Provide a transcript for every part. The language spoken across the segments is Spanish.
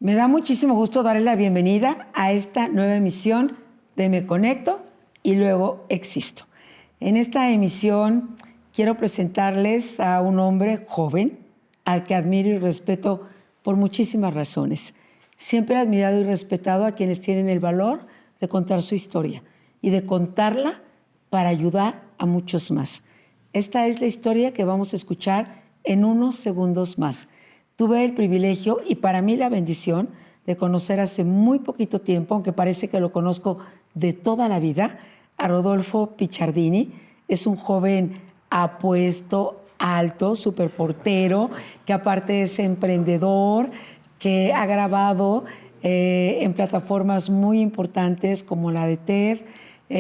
Me da muchísimo gusto darle la bienvenida a esta nueva emisión de Me Conecto y luego Existo. En esta emisión quiero presentarles a un hombre joven al que admiro y respeto por muchísimas razones. Siempre he admirado y respetado a quienes tienen el valor de contar su historia y de contarla para ayudar a muchos más. Esta es la historia que vamos a escuchar en unos segundos más. Tuve el privilegio y para mí la bendición de conocer hace muy poquito tiempo, aunque parece que lo conozco de toda la vida, a Rodolfo Picciardini. Es un joven apuesto, alto, superportero, que aparte es emprendedor, que ha grabado en plataformas muy importantes como la de TED,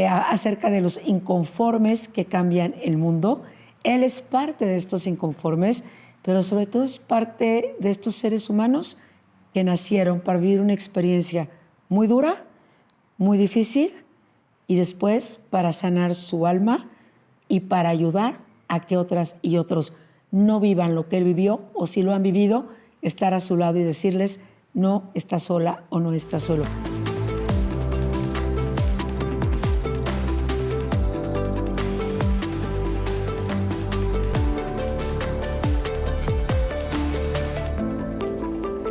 acerca de los inconformes que cambian el mundo. Él es parte de estos inconformes, pero sobre todo es parte de estos seres humanos que nacieron para vivir una experiencia muy dura, muy difícil, y después para sanar su alma y para ayudar a que otras y otros no vivan lo que él vivió, o si lo han vivido, estar a su lado y decirles: no estás sola o no estás solo.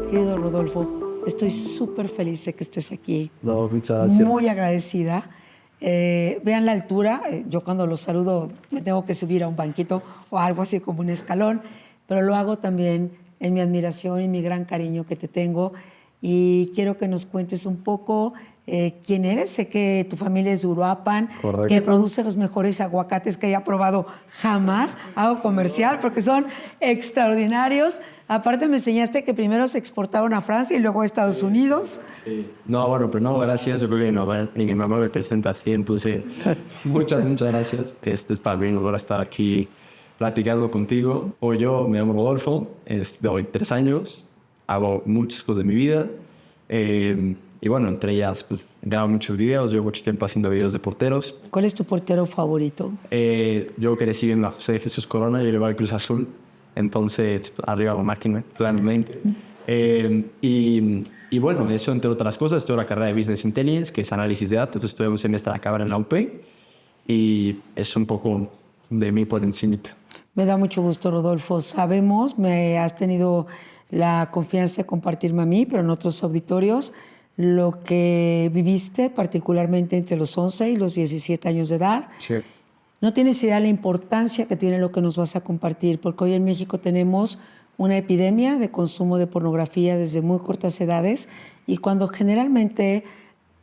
Querido Rodolfo, estoy súper feliz de que estés aquí. No, muchas gracias. Muy agradecida. Vean la altura. Yo cuando los saludo me tengo que subir a un banquito o algo así como un escalón, pero lo hago también en mi admiración y mi gran cariño que te tengo. Y quiero que nos cuentes un poco quién eres. Sé que tu familia es de Uruapan, Correcto. que produce los mejores aguacates que haya probado jamás. Hago comercial porque son extraordinarios. Aparte me enseñaste que primero se exportaron a Francia y luego a Estados Unidos. Sí. No, bueno, pero no, gracias. Yo creo que no, mi mamá me presenta así, entonces muchas gracias. Es para mí un honor estar aquí platicando contigo. Hoy yo me llamo Rodolfo, doy 3 años, hago muchas cosas de mi vida. Y bueno, entre ellas, pues, grabo muchos videos, llevo mucho tiempo haciendo videos de porteros. ¿Cuál es tu portero favorito? Yo crecí viendo a José Jesús Corona y el Cruz Azul. Entonces, arriba la máquina, totalmente. Y bueno, eso entre otras cosas, estudio la carrera de Business Intelligence, que es análisis de datos. Estuve un semestre a acabar en la UP y es un poco de mí por encimita. Me da mucho gusto, Rodolfo. Sabemos, me has tenido la confianza de compartirme a mí, pero en otros auditorios, lo que viviste particularmente entre los 11 y los 17 años de edad. Sí. No tienes idea de la importancia que tiene lo que nos vas a compartir, porque hoy en México tenemos una epidemia de consumo de pornografía desde muy cortas edades, y cuando generalmente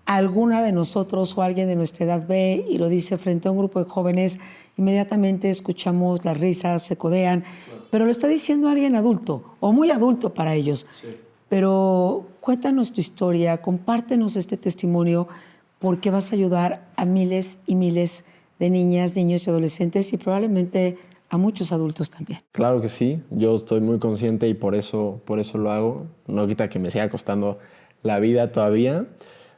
alguna de nosotros o alguien de nuestra edad ve y lo dice frente a un grupo de jóvenes, inmediatamente escuchamos las risas, se codean, pero lo está diciendo alguien adulto o muy adulto para ellos. Sí. Pero cuéntanos tu historia, compártenos este testimonio, porque vas a ayudar a miles y miles de niñas, niños y adolescentes y probablemente a muchos adultos también. Claro que sí, yo estoy muy consciente y por eso lo hago. No quita que me siga costando la vida todavía,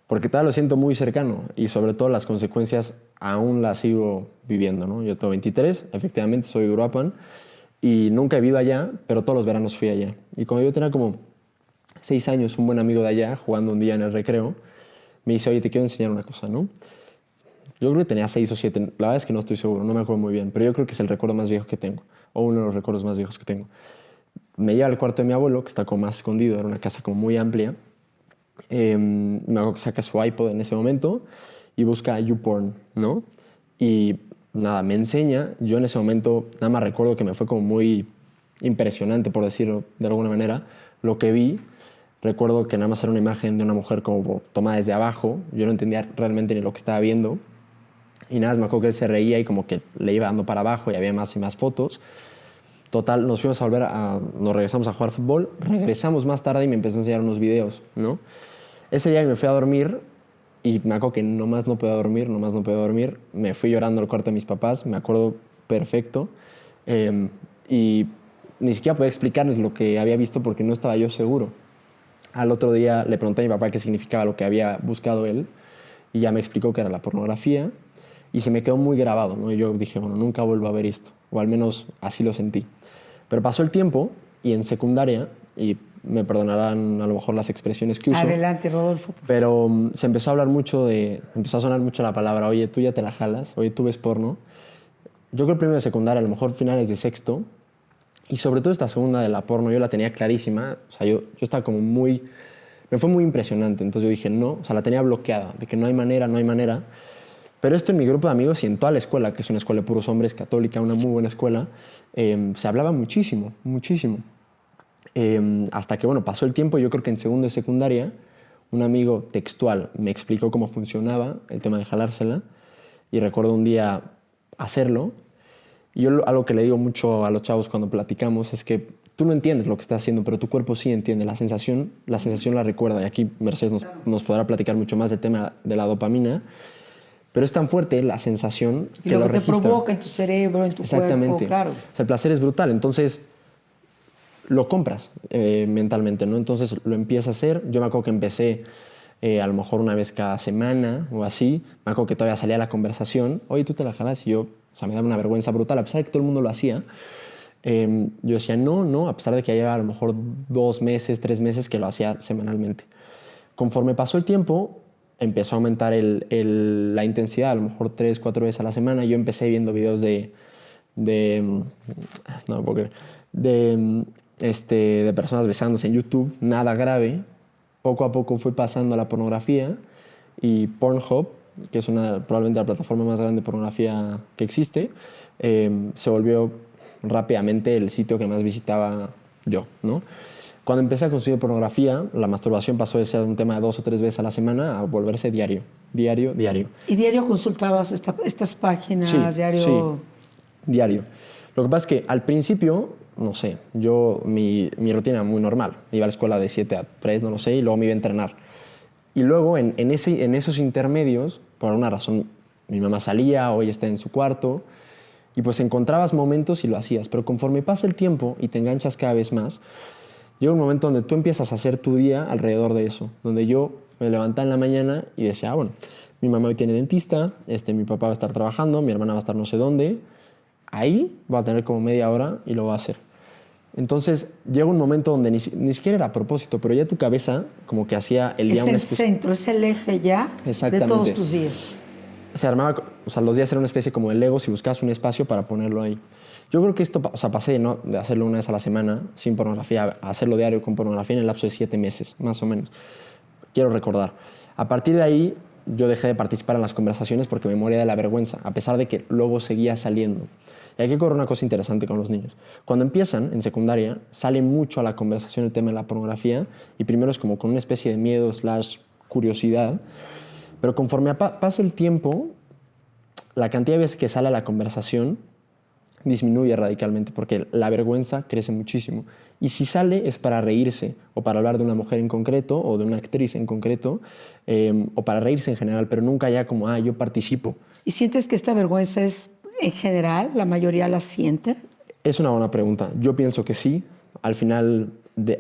porque todavía lo siento muy cercano y sobre todo las consecuencias aún las sigo viviendo, ¿no? Yo tengo 23, efectivamente soy de Uruapan y nunca he vivido allá, pero todos los veranos fui allá. Y cuando yo tenía como 6 años, un buen amigo de allá, jugando un día en el recreo, me dice: oye, te quiero enseñar una cosa, ¿no? Yo creo que tenía 6 o 7, la verdad es que no estoy seguro, no me acuerdo muy bien, pero yo creo que es el recuerdo más viejo que tengo, o uno de los recuerdos más viejos que tengo. Me lleva al cuarto de mi abuelo, que está como más escondido, era una casa como muy amplia. Me acuerdo que saca su iPod en ese momento y busca YouPorn, ¿no? Y nada, me enseña. Yo en ese momento nada más recuerdo que me fue como muy impresionante, por decirlo de alguna manera, lo que vi. Recuerdo que nada más era una imagen de una mujer como tomada desde abajo. Yo no entendía realmente ni lo que estaba viendo. Y nada, me acuerdo que él se reía y como que le iba dando para abajo y había más y más fotos. Total, nos regresamos a jugar fútbol, regresamos más tarde y me empezó a enseñar unos videos, ¿no? Ese día me fui a dormir y me acuerdo que nomás no podía dormir. Me fui llorando al cuarto de mis papás, me acuerdo perfecto. Y ni siquiera podía explicarles lo que había visto porque no estaba yo seguro. Al otro día le pregunté a mi papá qué significaba lo que había buscado él y ya me explicó que era la pornografía. Y se me quedó muy grabado, ¿no? Y yo dije, bueno, nunca vuelvo a ver esto, o al menos así lo sentí. Pero pasó el tiempo y en secundaria, y me perdonarán a lo mejor las expresiones que uso. Adelante, Rodolfo. Pero se empezó a hablar mucho empezó a sonar mucho la palabra, oye, tú ya te la jalas, oye, tú ves porno. Yo creo primero de secundaria, a lo mejor finales de sexto, y sobre todo esta segunda de la porno, yo la tenía clarísima, o sea, yo estaba como me fue muy impresionante, entonces yo dije, no, o sea, la tenía bloqueada, de que no hay manera, no hay manera. Pero esto en mi grupo de amigos y en toda la escuela, que es una escuela de puros hombres, católica, una muy buena escuela, se hablaba muchísimo, muchísimo. Hasta que, bueno, pasó el tiempo, yo creo que en segundo de secundaria, un amigo textual me explicó cómo funcionaba el tema de jalársela, y recuerdo un día hacerlo. Y yo algo que le digo mucho a los chavos cuando platicamos es que tú no entiendes lo que estás haciendo, pero tu cuerpo sí entiende. La sensación la recuerda. Y aquí Mercedes nos podrá platicar mucho más del tema de la dopamina. Pero es tan fuerte la sensación Y que lo lo que te registra. provoca en tu cerebro, en tu Exactamente. cuerpo, claro. O sea, el placer es brutal. Entonces, lo compras mentalmente, ¿no? Entonces, lo empiezas a hacer. Yo me acuerdo que empecé a lo mejor una vez cada semana o así. Me acuerdo que todavía salía la conversación. Oye, ¿tú te la jalas? Y yo, o sea, me daba una vergüenza brutal. A pesar de que todo el mundo lo hacía, yo decía, no, a pesar de que ya llevaba a lo mejor 2 meses, 3 meses que lo hacía semanalmente. Conforme pasó el tiempo, empezó a aumentar la intensidad, a lo mejor 3, 4 veces a la semana. Yo empecé viendo videos no me puedo creer, de personas besándose en YouTube, nada grave. Poco a poco fue pasando a la pornografía, y Pornhub, que es probablemente la plataforma más grande de pornografía que existe, se volvió rápidamente el sitio que más visitaba yo, ¿no? Cuando empecé a consumir pornografía, la masturbación pasó de ser un tema de 2 o 3 veces a la semana a volverse diario. ¿Y diario consultabas estas páginas? Sí, Diario. diario. Lo que pasa es que al principio, no sé, mi rutina era muy normal. Iba a la escuela de 7 a 3, no lo sé, y luego me iba a entrenar. Y luego en esos intermedios, por alguna razón, mi mamá salía o ella estaba en su cuarto, y pues encontrabas momentos y lo hacías. Pero conforme pasa el tiempo y te enganchas cada vez más, llega un momento donde tú empiezas a hacer tu día alrededor de eso, donde yo me levantaba en la mañana y decía, bueno, mi mamá hoy tiene dentista, mi papá va a estar trabajando, mi hermana va a estar no sé dónde, ahí voy a tener como media hora y lo voy a hacer. Entonces llega un momento donde ni siquiera era a propósito, pero ya tu cabeza como que hacía el día... Es el centro, es el eje ya de todos tus días. Se armaba, o sea, los días eran una especie como de Legos y buscabas un espacio para ponerlo ahí. Yo creo que esto, o sea, pasé de hacerlo una vez a la semana sin pornografía a hacerlo diario con pornografía en el lapso de 7 meses, más o menos. Quiero recordar. A partir de ahí, yo dejé de participar en las conversaciones porque me moría de la vergüenza, a pesar de que luego seguía saliendo. Y aquí ocurre una cosa interesante con los niños. Cuando empiezan en secundaria, sale mucho a la conversación el tema de la pornografía, y primero es como con una especie de miedo / curiosidad, pero conforme pasa el tiempo, la cantidad de veces que sale a la conversación disminuye radicalmente porque la vergüenza crece muchísimo. Y si sale es para reírse o para hablar de una mujer en concreto o de una actriz en concreto, o para reírse en general, pero nunca ya como, yo participo. ¿Y sientes que esta vergüenza es en general, la mayoría la siente? Es una buena pregunta. Yo pienso que sí. Al final,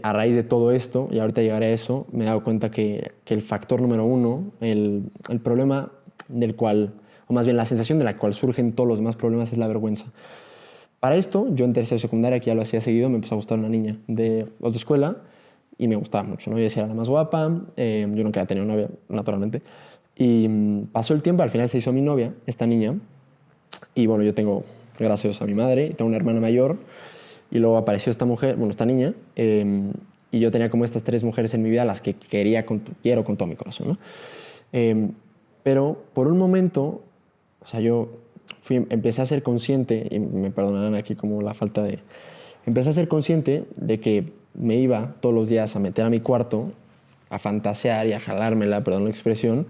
a raíz de todo esto, y ahorita llegaré a eso, me he dado cuenta que el factor número uno, el problema del cual, o más bien la sensación de la cual surgen todos los demás problemas, es la vergüenza. Para esto, yo en tercero de secundaria, que ya lo hacía seguido, me empezó a gustar una niña de otra escuela y me gustaba mucho, ¿no? Yo decía, era la más guapa, yo nunca había tenido novia, naturalmente. Y pasó el tiempo, al final se hizo mi novia, esta niña, y bueno, yo tengo, gracias a mi madre, tengo una hermana mayor, y luego apareció esta mujer, bueno, esta niña, y yo tenía como estas 3 mujeres en mi vida, las que quiero con todo mi corazón, ¿no? Pero por un momento, o sea, yo empecé a ser consciente, y me perdonarán aquí como la falta de... Empecé a ser consciente de que me iba todos los días a meter a mi cuarto, a fantasear y a jalármela, perdón la expresión,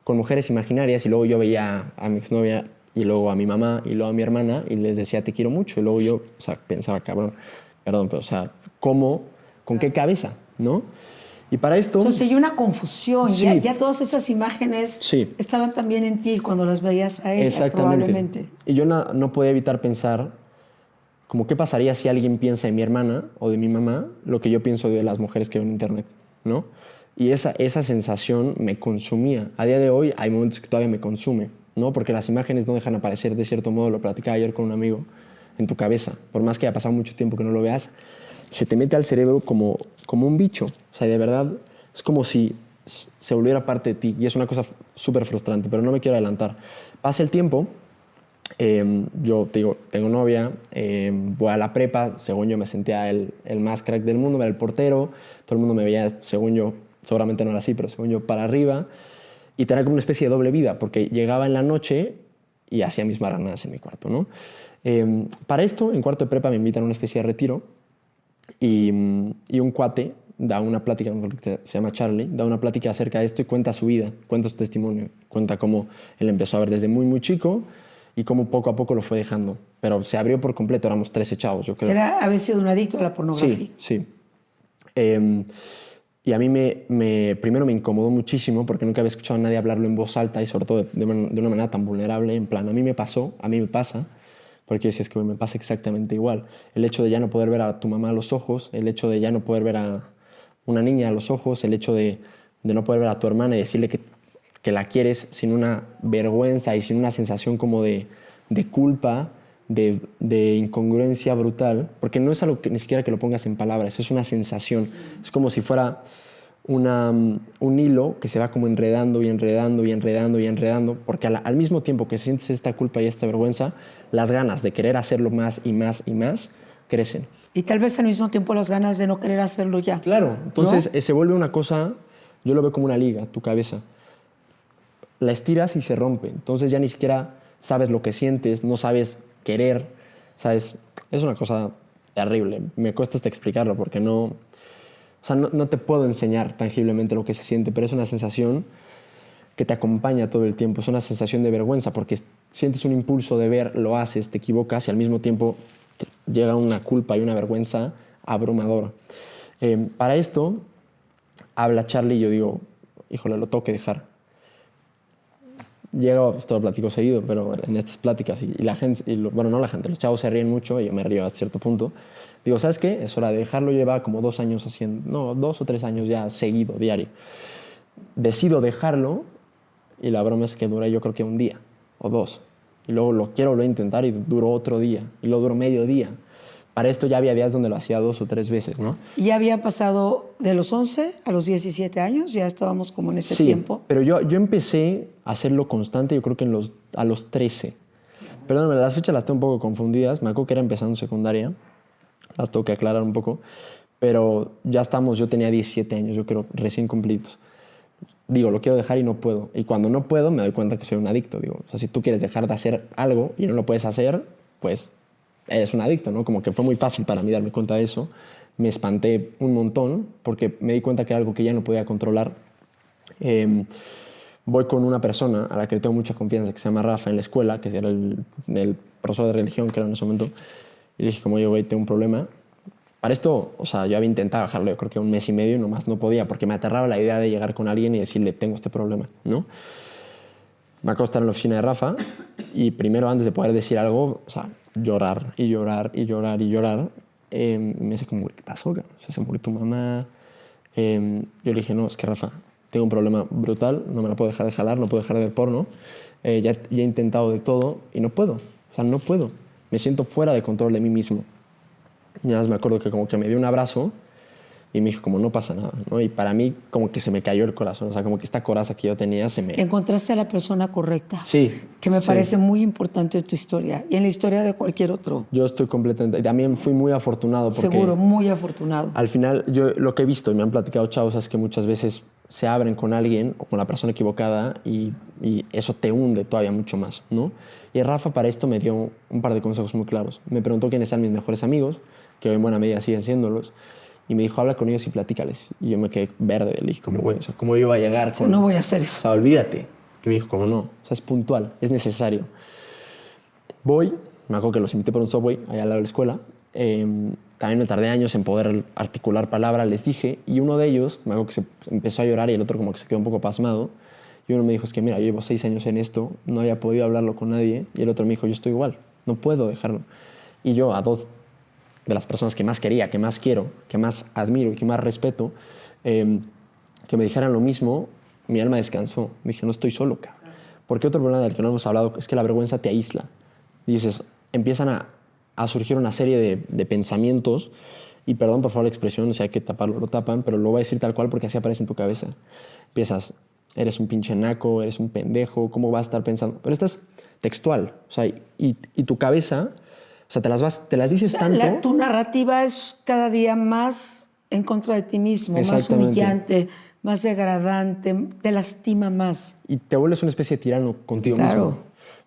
con mujeres imaginarias, y luego yo veía a mi exnovia y luego a mi mamá y luego a mi hermana y les decía te quiero mucho, y luego yo, o sea, pensaba, perdón, pero o sea, ¿cómo? ¿Con qué cabeza? ¿No? Y para esto... O sea, hay una confusión. Sí. Ya todas esas imágenes estaban también en ti cuando las veías a ellas, probablemente. Y yo no podía evitar pensar como qué pasaría si alguien piensa de mi hermana o de mi mamá lo que yo pienso de las mujeres que veo en internet, ¿no? Y esa sensación me consumía. A día de hoy hay momentos que todavía me consume, ¿no? Porque las imágenes no dejan aparecer, de cierto modo, lo platicaba ayer con un amigo, en tu cabeza. Por más que haya pasado mucho tiempo que no lo veas, se te mete al cerebro como un bicho. O sea, de verdad, es como si se volviera parte de ti. Y es una cosa súper frustrante, pero no me quiero adelantar. Pasa el tiempo, yo te digo, tengo novia, voy a la prepa, según yo me sentía el más crack del mundo, era el portero, todo el mundo me veía, según yo, seguramente no era así, pero según yo, para arriba. Y tenía como una especie de doble vida, porque llegaba en la noche y hacía mis marranadas en mi cuarto, ¿no? Para esto, en cuarto de prepa me invitan a una especie de retiro y un cuate da una plática, se llama Charlie, da una plática acerca de esto y cuenta su vida, cuenta su testimonio, cuenta cómo él empezó a ver desde muy, muy chico y cómo poco a poco lo fue dejando. Pero se abrió por completo, éramos 13 chavos, yo creo. Había sido un adicto a la pornografía. Sí, sí. Y a mí primero me incomodó muchísimo porque nunca había escuchado a nadie hablarlo en voz alta y sobre todo de una manera tan vulnerable, en plan, a mí me pasa, porque si es que me pasa exactamente igual. El hecho de ya no poder ver a tu mamá a los ojos, el hecho de ya no poder ver a una niña a los ojos, el hecho de no poder ver a tu hermana y decirle que la quieres sin una vergüenza y sin una sensación como de culpa, de incongruencia brutal, porque no es algo que ni siquiera que lo pongas en palabras, es una sensación. Es como si fuera un hilo que se va como enredando y enredando y enredando y enredando, porque al mismo tiempo que sientes esta culpa y esta vergüenza, las ganas de querer hacerlo más y más y más crecen. Y tal vez al mismo tiempo las ganas de no querer hacerlo ya. Claro, entonces ¿no? Se vuelve una cosa, yo lo veo como una liga, tu cabeza. La estiras y se rompe, entonces ya ni siquiera sabes lo que sientes, no sabes querer, ¿sabes? Es una cosa terrible, me cuesta hasta explicarlo porque no te puedo enseñar tangiblemente lo que se siente, pero es una sensación que te acompaña todo el tiempo, es una sensación de vergüenza porque sientes un impulso de ver, lo haces, te equivocas y al mismo tiempo llega una culpa y una vergüenza abrumadora. Para esto habla Charlie y yo digo, híjole, lo tengo que dejar. Llego, esto lo platico seguido, pero en estas pláticas y la gente, bueno, no la gente, los chavos se ríen mucho y yo me río a cierto punto. Digo, ¿sabes qué? Es hora de dejarlo, lleva como 2 años haciendo, no, 2 o 3 años ya seguido, diario. Decido dejarlo y la broma es que dura yo creo que 1 día o 2. Y luego lo quiero volver a intentar y duró otro día y luego duró medio día. Para esto ya había días donde lo hacía 2 o 3 veces, ¿no? ¿Y ya había pasado de los 11 a los 17 años? Ya estábamos como en ese sí, tiempo. Pero yo empecé a hacerlo constante, yo creo que a los 13. Perdóname, las fechas las tengo un poco confundidas. Me acuerdo que era empezando secundaria. Las tengo que aclarar un poco. Pero ya yo tenía 17 años, yo creo, recién cumplidos. Digo, lo quiero dejar y no puedo. Y cuando no puedo, me doy cuenta que soy un adicto. Digo, o sea, si tú quieres dejar de hacer algo y no lo puedes hacer, pues eres un adicto, ¿no? Como que fue muy fácil para mí darme cuenta de eso. Me espanté un montón porque me di cuenta que era algo que ya no podía controlar. Voy con una persona a la que le tengo mucha confianza, que se llama Rafa, en la escuela, que era el profesor de religión que era en ese momento. Y le dije, como yo, güey, tengo un problema. Para esto, o sea, yo había intentado dejarlo, yo creo que 1 mes y medio, y nomás no podía, porque me aterraba la idea de llegar con alguien y decirle, tengo este problema, ¿no? Me acabo de estar en la oficina de Rafa y primero, antes de poder decir algo, o sea, llorar y llorar y llorar y llorar. Me dice como, ¿qué pasó? O sea, se murió tu mamá. Yo le dije, no, es que Rafa, tengo un problema brutal, no me la puedo dejar de jalar, no puedo dejar de ver porno. Ya he intentado de todo y no puedo. O sea, no puedo. Me siento fuera de control de mí mismo. Y nada más me acuerdo que como que me dio un abrazo y me dijo como no pasa nada, ¿no? Y para mí como que se me cayó el corazón, o sea, como que esta coraza que yo tenía se me... Encontraste a la persona correcta. Sí. Que me sí. parece muy importante en tu historia y en la historia de cualquier otro. Yo estoy completamente... También fui muy afortunado porque... Seguro, muy afortunado. Al final, yo lo que he visto y me han platicado chavos es que muchas veces se abren con alguien o con la persona equivocada y eso te hunde todavía mucho más, ¿no? Y Rafa para esto me dio un par de consejos muy claros. Me preguntó quiénes eran mis mejores amigos, que hoy en buena medida siguen siéndolos, y me dijo, habla con ellos y platícales. Y yo me quedé verde, le dije, como, güey, o sea, ¿cómo yo iba a llegar? O sea, no voy a hacer eso. O sea, olvídate. Y me dijo, como no, o sea, es puntual, es necesario. Voy, me acuerdo que los invité por un Subway, allá al lado de la escuela. También me tardé años en poder articular palabras, les dije, y uno de ellos, me acuerdo que se empezó a llorar y el otro como que se quedó un poco pasmado. Y uno me dijo, es que mira, yo llevo 6 años en esto, no había podido hablarlo con nadie. Y el otro me dijo, yo estoy igual, no puedo dejarlo. Y yo a 2 de las personas que más quería, que más quiero, que más admiro y que más respeto, que me dijeran lo mismo, mi alma descansó. Me dije, no estoy solo, cabrón. Porque otro problema del que no hemos hablado es que la vergüenza te aísla. Y dices, empiezan a surgir una serie de pensamientos y perdón por favor la expresión, si hay que taparlo, lo tapan, pero lo voy a decir tal cual porque así aparece en tu cabeza. Empiezas, eres un pinche naco, eres un pendejo, ¿cómo vas a estar pensando? Pero esto es textual, o sea, y tu cabeza, o sea, te las dices tanto. Tu narrativa es cada día más en contra de ti mismo, más Exactamente. humillante, más degradante, te lastima más. Y te vuelves una especie de tirano contigo Claro. mismo.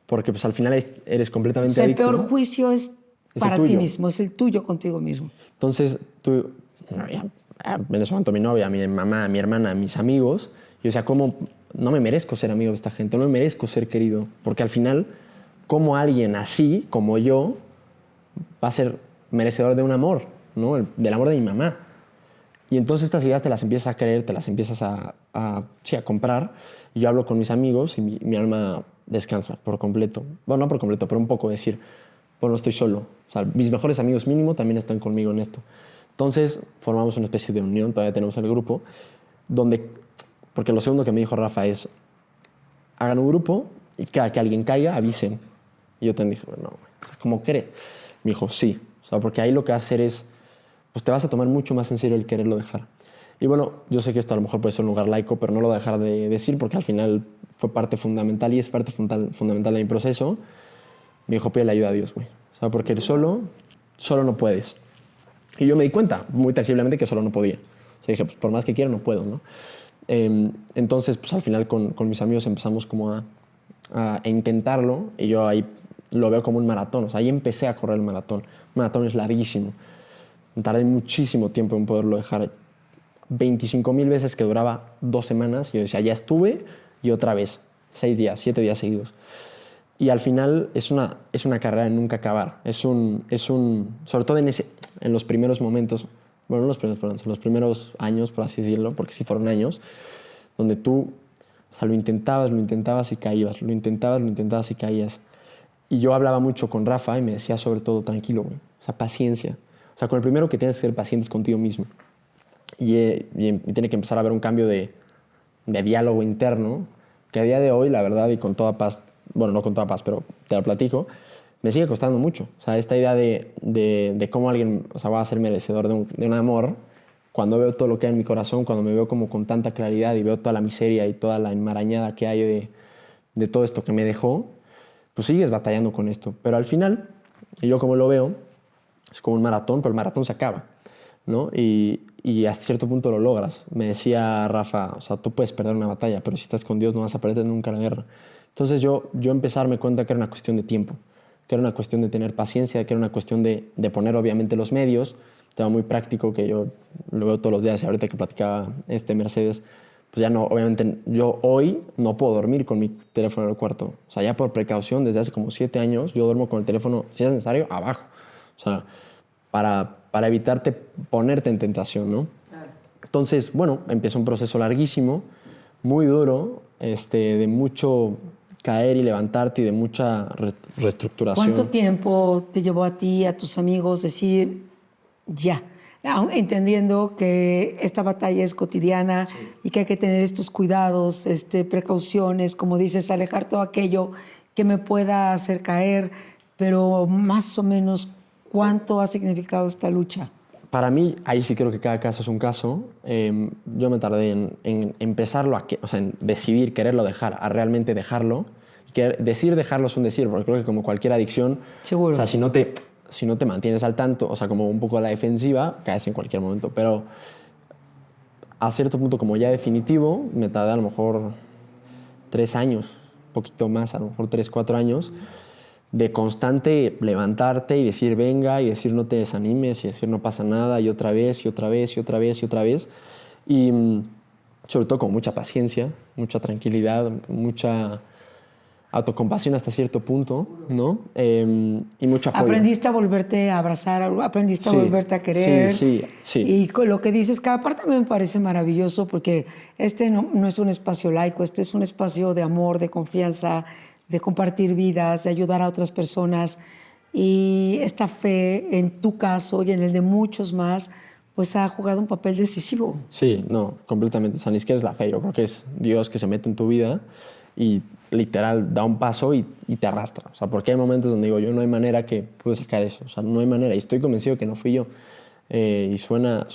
Porque pues al final eres completamente O sea, el adicto. peor juicio es el para ti tuyo. mismo, es el tuyo contigo mismo. Entonces, en ese momento mi novia, mi mamá, mi hermana, mis amigos, yo decía, ¿cómo no me merezco ser amigo de esta gente? No me merezco ser querido. Porque al final, ¿cómo alguien así, como yo, va a ser merecedor de un amor, ¿no? Del amor de mi mamá? Y entonces estas ideas te las empiezas a creer, te las empiezas a comprar. Y yo hablo con mis amigos y mi alma descansa por completo. Bueno, no por completo, pero un poco decir, bueno, no estoy solo. O sea, mis mejores amigos mínimo también están conmigo en esto. Entonces formamos una especie de unión, todavía tenemos el grupo, donde, porque lo segundo que me dijo Rafa es, hagan un grupo y cada que alguien caiga, avisen. Y yo también dije, bueno, o sea, ¿cómo crees? Me dijo, sí. O sea, porque ahí lo que vas a hacer es, pues te vas a tomar mucho más en serio el quererlo dejar. Y bueno, yo sé que esto a lo mejor puede ser un lugar laico, pero no lo voy a dejar de decir porque al final fue parte fundamental y es parte fundamental de mi proceso. Me dijo, pídele ayuda a Dios, güey. O sea, porque solo no puedes. Y yo me di cuenta muy tangiblemente que solo no podía. O sea, dije, pues por más que quiera no puedo, ¿no? Entonces, pues al final con mis amigos empezamos como a intentarlo y yo ahí lo veo como un maratón. O sea, ahí empecé a correr el maratón. Un maratón es larguísimo. Tardé muchísimo tiempo en poderlo dejar. 25,000 veces que duraba 2 semanas. Y yo decía, ya estuve y otra vez. 6 días, 7 días seguidos. Y al final es una carrera de nunca acabar. Sobre todo en los primeros momentos, bueno, no los primeros, perdón, en los primeros años, por así decirlo, porque sí fueron años, donde tú, o sea, lo intentabas y caías, lo intentabas y caías. Y yo hablaba mucho con Rafa y me decía sobre todo, tranquilo, güey, o sea, paciencia. O sea, con el primero que tienes que ser paciente es contigo mismo. Y tiene que empezar a haber un cambio de diálogo interno, que a día de hoy, la verdad, y con toda paz, bueno, no con toda paz, pero te lo platico, me sigue costando mucho. O sea, esta idea de cómo alguien, o sea, va a ser merecedor de un amor, cuando veo todo lo que hay en mi corazón, cuando me veo como con tanta claridad y veo toda la miseria y toda la enmarañada que hay de todo esto que me dejó, pues sigues batallando con esto. Pero al final, y yo como lo veo, es como un maratón, pero el maratón se acaba, ¿no? Y hasta cierto punto lo logras. Me decía Rafa, o sea, tú puedes perder una batalla, pero si estás con Dios no vas a perder nunca la guerra. Entonces yo empecé a darme cuenta que era una cuestión de tiempo, que era una cuestión de tener paciencia, que era una cuestión de poner obviamente los medios, tema muy práctico que yo lo veo todos los días y ahorita que platicaba Mercedes, pues ya no, obviamente yo hoy no puedo dormir con mi teléfono en el cuarto. O sea, ya por precaución, desde hace como 7 años, yo duermo con el teléfono, si es necesario, abajo. O sea, para evitarte ponerte en tentación, ¿no? Claro. Entonces, bueno, empezó un proceso larguísimo, muy duro, de mucho caer y levantarte y de mucha reestructuración. ¿Cuánto tiempo te llevó a ti, a tus amigos, decir ya? Entendiendo que esta batalla es cotidiana, sí, y que hay que tener estos cuidados, precauciones, como dices, alejar todo aquello que me pueda hacer caer, pero más o menos, ¿cuánto ha significado esta lucha? Para mí, ahí sí creo que cada caso es un caso. Yo me tardé en empezarlo, o sea, en decidir quererlo dejar, a realmente dejarlo. Decir dejarlo es un decir, porque creo que como cualquier adicción, seguro, o sea, si no te mantienes al tanto, o sea, como un poco a la defensiva, caes en cualquier momento. Pero a cierto punto, como ya definitivo, me tardé a lo mejor 3 años, un poquito más, a lo mejor 3, 4 años, de constante levantarte y decir venga, y decir no te desanimes, y decir no pasa nada, y otra vez, y otra vez, y otra vez, y otra vez. Y sobre todo con mucha paciencia, mucha tranquilidad, mucha autocompasión hasta cierto punto, ¿no? Y mucho apoyo. Aprendiste a volverte a abrazar, aprendiste a volverte a querer. Sí. Y con lo que dices, cada parte me parece maravilloso porque no es un espacio laico, es un espacio de amor, de confianza, de compartir vidas, de ayudar a otras personas. Y esta fe, en tu caso y en el de muchos más, pues ha jugado un papel decisivo. Sí, no, completamente. O sea, ni siquiera es la fe, yo creo que es Dios que se mete en tu vida y literal da un paso y te arrastra. O sea, porque hay momentos donde digo, yo no hay manera que pude sacar eso. O sea, no hay manera. Y estoy convencido que no fui yo. Y suena,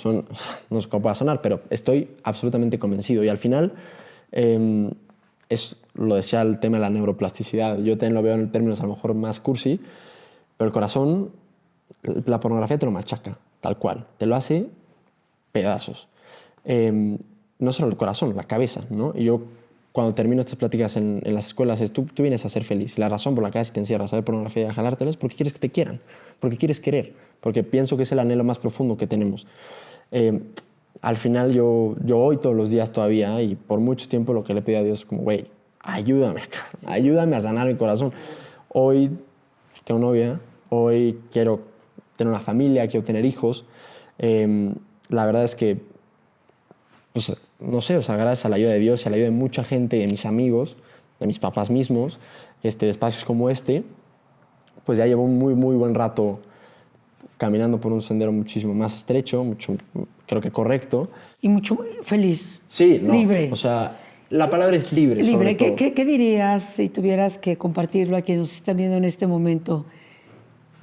no sé cómo pueda sonar, pero estoy absolutamente convencido. Y al final, lo decía el tema de la neuroplasticidad. Yo también lo veo en términos a lo mejor más cursi, pero el corazón, la pornografía te lo machaca, tal cual. Te lo hace pedazos. No solo el corazón, la cabeza, ¿no? Y yo, cuando termino estas pláticas en las escuelas, tú vienes a ser feliz. Y la razón por la que te encierras a ver pornografía y a jalártela es porque quieres que te quieran, porque quieres querer, porque pienso que es el anhelo más profundo que tenemos. Al final, yo hoy todos los días todavía, y por mucho tiempo lo que le pido a Dios es como, güey, ayúdame, ayúdame a sanar mi corazón. Hoy tengo novia, hoy quiero tener una familia, quiero tener hijos. La verdad es que, pues, no sé, o sea, gracias a la ayuda de Dios y a la ayuda de mucha gente, de mis amigos, de mis papás mismos, de espacios como pues ya llevo un muy, muy buen rato caminando por un sendero muchísimo más estrecho, creo que correcto. Y mucho feliz. Sí, no, libre. O sea, la palabra es libre. Libre. Sobre todo. ¿Qué dirías si tuvieras que compartirlo a quienes nos están viendo en este momento?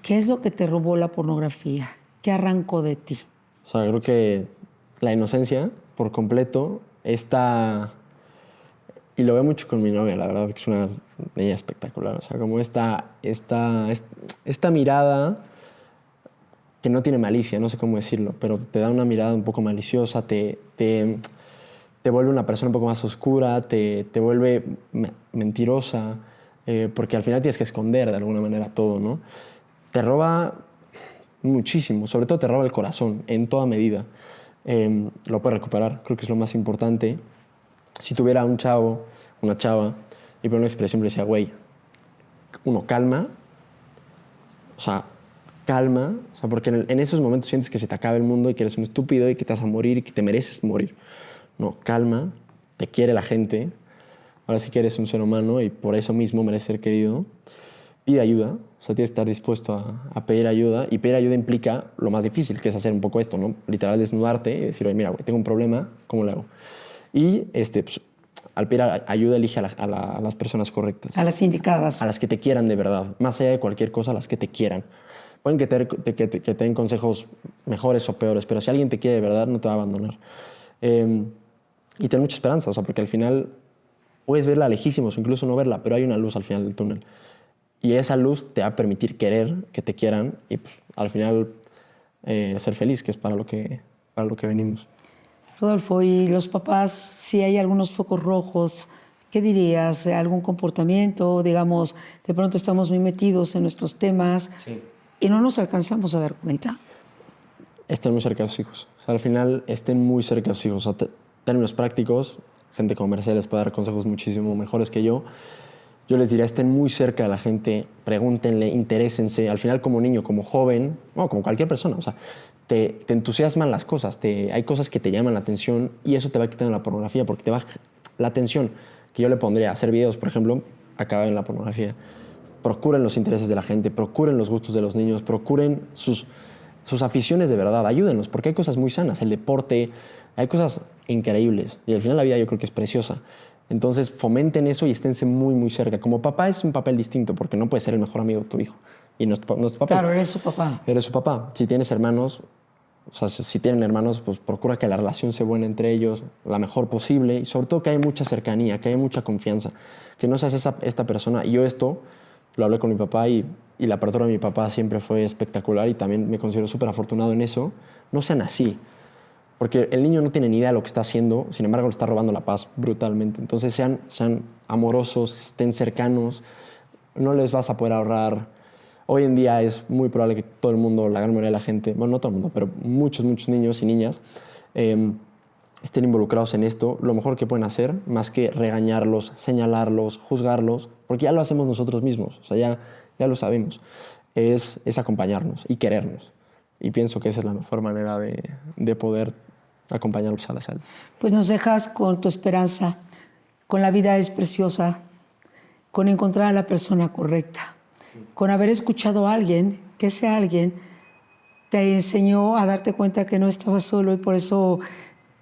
¿Qué es lo que te robó la pornografía? ¿Qué arrancó de ti? O sea, creo que la inocencia, por completo, y lo veo mucho con mi novia, la verdad, que es una niña espectacular. O sea, como esta mirada que no tiene malicia, no sé cómo decirlo, pero te da una mirada un poco maliciosa, te vuelve una persona un poco más oscura, te vuelve mentirosa, porque al final tienes que esconder de alguna manera todo, ¿no? Te roba muchísimo, sobre todo te roba el corazón, en toda medida. Lo puedes recuperar, creo que es lo más importante. Si tuviera un chavo, una chava, y por una expresión le decía, güey, calma, o sea, calma, o sea, porque en esos momentos sientes que se te acaba el mundo y que eres un estúpido y que te vas a morir y que te mereces morir. No, calma, te quiere la gente, ahora sí que eres un ser humano y por eso mismo mereces ser querido. Pide ayuda, o sea, tienes que estar dispuesto a pedir ayuda, y pedir ayuda implica lo más difícil, que es hacer un poco esto, ¿no? Literal, desnudarte y decir, oye, mira, güey, tengo un problema, ¿cómo lo hago? Y pues, al pedir ayuda, elige a las personas correctas. A las indicadas. A las que te quieran de verdad, más allá de cualquier cosa, a las que te quieran. Pueden que te den consejos mejores o peores, pero si alguien te quiere de verdad, no te va a abandonar. Y ten mucha esperanza, o sea, porque al final puedes verla lejísimos o incluso no verla, pero hay una luz al final del túnel. Y esa luz te va a permitir querer, que te quieran y pues, al final ser feliz, que es para lo que venimos. Rodolfo, ¿y los papás, si hay algunos focos rojos, qué dirías? ¿Algún comportamiento? Digamos, de pronto estamos muy metidos en nuestros temas y no nos alcanzamos a dar cuenta. Estén muy cerca de sus hijos. O sea, al final estén muy cerca de sus hijos. O sea, términos prácticos, gente como Mercedes les puede dar consejos muchísimo mejores que yo. Yo les diría, estén muy cerca de la gente, pregúntenle, interésense. Al final, como niño, como joven, no, como cualquier persona, o sea, te entusiasman las cosas, hay cosas que te llaman la atención y eso te va quitando la pornografía porque te va la atención que yo le pondría a hacer videos, por ejemplo, acaba en la pornografía. Procuren los intereses de la gente, procuren los gustos de los niños, procuren sus aficiones de verdad, ayúdenlos, porque hay cosas muy sanas, el deporte, hay cosas increíbles y al final la vida yo creo que es preciosa. Entonces fomenten eso y esténse muy, muy cerca. Como papá es un papel distinto porque no puedes ser el mejor amigo de tu hijo y no es tu papá. Claro, eres su papá. Eres su papá. Si tienes hermanos, o sea, si tienen hermanos, pues procura que la relación sea buena entre ellos, la mejor posible y sobre todo que haya mucha cercanía, que haya mucha confianza, que no seas esta persona. Y yo esto lo hablé con mi papá y la apertura de mi papá siempre fue espectacular y también me considero súper afortunado en eso. No sean así, porque el niño no tiene ni idea de lo que está haciendo, sin embargo le está robando la paz brutalmente. Entonces sean amorosos, estén cercanos, no les vas a poder ahorrar. Hoy en día es muy probable que todo el mundo, la gran mayoría de la gente, bueno, no todo el mundo, pero muchos niños y niñas estén involucrados en esto. Lo mejor que pueden hacer, más que regañarlos, señalarlos, juzgarlos, porque ya lo hacemos nosotros mismos, o sea, ya lo sabemos, es acompañarnos y querernos. Y pienso que esa es la mejor manera de poder acompañarlos a la salud. Pues nos dejas con tu esperanza, con la vida es preciosa, con encontrar a la persona correcta, con haber escuchado a alguien, que ese alguien te enseñó a darte cuenta que no estabas solo y por eso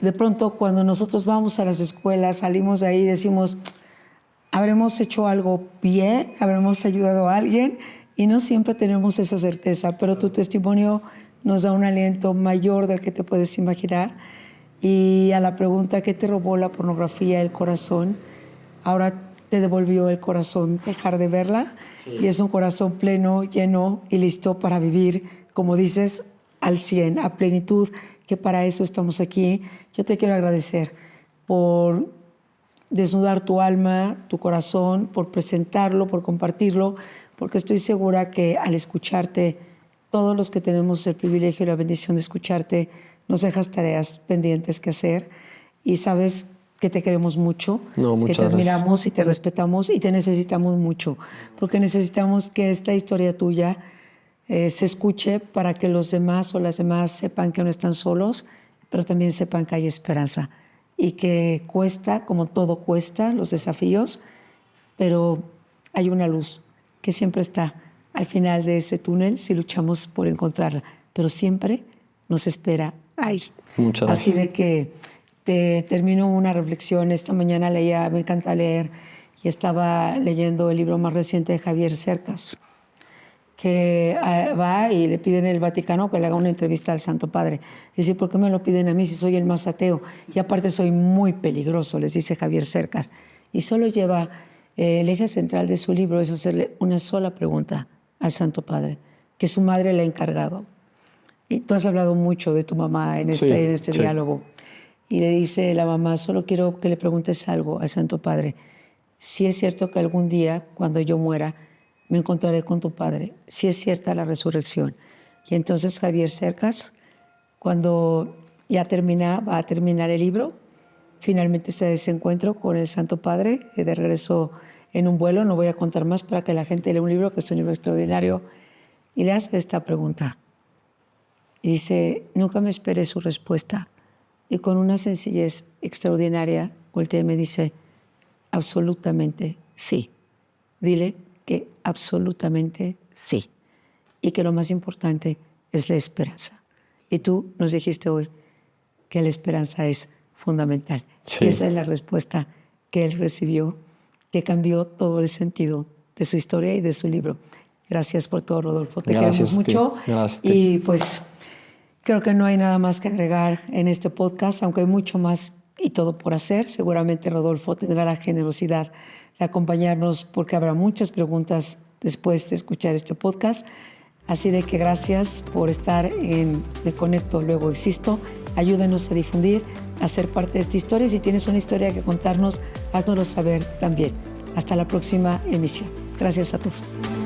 de pronto cuando nosotros vamos a las escuelas, salimos de ahí y decimos, habremos hecho algo bien, habremos ayudado a alguien y no siempre tenemos esa certeza, pero tu testimonio nos da un aliento mayor del que te puedes imaginar. Y a la pregunta ¿qué te robó la pornografía el corazón? Ahora te devolvió el corazón dejar de verla. Sí. Y es un corazón pleno, lleno y listo para vivir, como dices, al 100, a plenitud, que para eso estamos aquí. Yo te quiero agradecer por desnudar tu alma, tu corazón, por presentarlo, por compartirlo, porque estoy segura que al escucharte, todos los que tenemos el privilegio y la bendición de escucharte, nos dejas tareas pendientes que hacer y sabes que te queremos mucho, que te admiramos y te respetamos y te necesitamos mucho, porque necesitamos que esta historia tuya se escuche para que los demás o las demás sepan que no están solos, pero también sepan que hay esperanza y que cuesta, como todo cuesta, los desafíos, pero hay una luz que siempre está al final de ese túnel si luchamos por encontrarla, pero siempre nos espera ahí. Muchas gracias. Así de que te termino una reflexión. Esta mañana leía, me encanta leer, y estaba leyendo el libro más reciente de Javier Cercas, que va y le piden en el Vaticano que le haga una entrevista al Santo Padre. Dice, ¿por qué me lo piden a mí si soy el más ateo? Y aparte soy muy peligroso, les dice Javier Cercas. Y solo lleva, el eje central de su libro es hacerle una sola pregunta al Santo Padre, que su madre le ha encargado. Y tú has hablado mucho de tu mamá en este diálogo. Y le dice la mamá, solo quiero que le preguntes algo al Santo Padre. Si es cierto que algún día, cuando yo muera, me encontraré con tu Padre. Si es cierta la resurrección. Y entonces Javier Cercas, cuando ya va a terminar el libro, finalmente se da ese encuentro con el Santo Padre, de regreso en un vuelo. No voy a contar más para que la gente lea un libro, que es un libro extraordinario, y le hace esta pregunta. Y dice, nunca me esperé su respuesta. Y con una sencillez extraordinaria, voltea y me dice, absolutamente sí. Dile que absolutamente sí. Y que lo más importante es la esperanza. Y tú nos dijiste hoy que la esperanza es fundamental. Sí. Y esa es la respuesta que él recibió, que cambió todo el sentido de su historia y de su libro. Gracias por todo, Rodolfo. Te queremos mucho. Gracias. Y pues creo que no hay nada más que agregar en este podcast, aunque hay mucho más y todo por hacer. Seguramente Rodolfo tendrá la generosidad de acompañarnos porque habrá muchas preguntas después de escuchar este podcast. Así de que gracias por estar en Me Conecto, Luego Existo. Ayúdenos a difundir, a ser parte de esta historia. Y si tienes una historia que contarnos, haznoslo saber también. Hasta la próxima emisión. Gracias a todos.